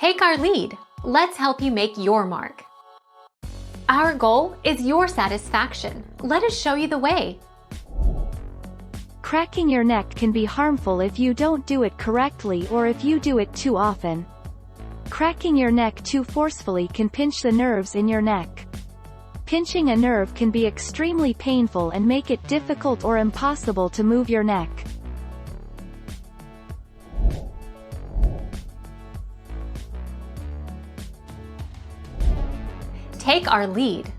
Take our lead. Let's help you make your mark. Our goal is your satisfaction. Let us show you the way. Cracking your neck can be harmful if you don't do it correctly or if you do it too often. Cracking your neck too forcefully can pinch the nerves in your neck. Pinching a nerve can be extremely painful and make it difficult or impossible to move your neck. Take our lead.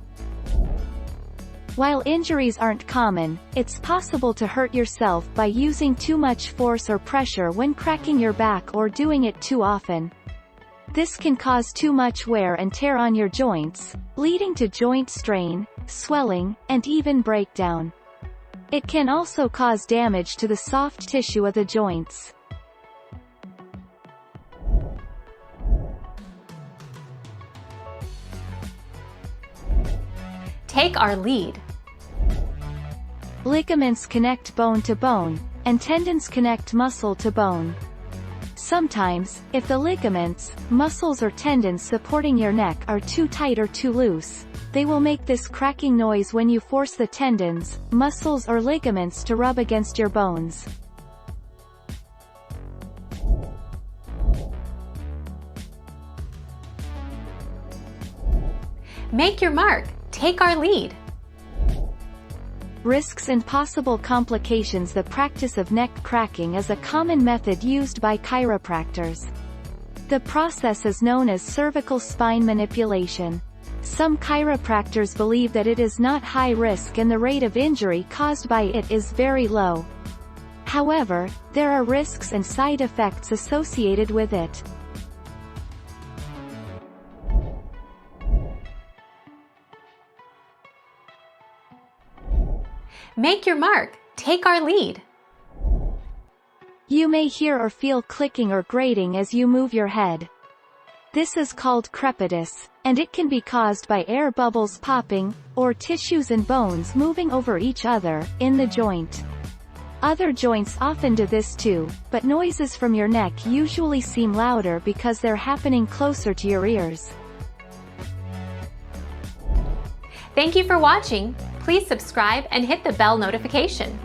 While injuries aren't common, it's possible to hurt yourself by using too much force or pressure when cracking your back or doing it too often. This can cause too much wear and tear on your joints, leading to joint strain, swelling, and even breakdown. It can also cause damage to the soft tissue of the joints. Take our lead. Ligaments connect bone to bone, and tendons connect muscle to bone. Sometimes, if the ligaments, muscles or tendons supporting your neck are too tight or too loose, they will make this cracking noise when you force the tendons, muscles or ligaments to rub against your bones. Make your mark. Take our lead. Risks and possible complications. The practice of neck cracking is a common method used by chiropractors. The process is known as cervical spine manipulation. Some chiropractors believe that it is not high risk and the rate of injury caused by it is very low. However, there are risks and side effects associated with it. Make your mark. Take our lead. You may hear or feel clicking or grating as you move your head. This is called crepitus, and it can be caused by air bubbles popping, or tissues and bones moving over each other, in the joint. Other joints often do this too, but noises from your neck usually seem louder because they're happening closer to your ears. Thank you for watching. Please subscribe and hit the bell notification.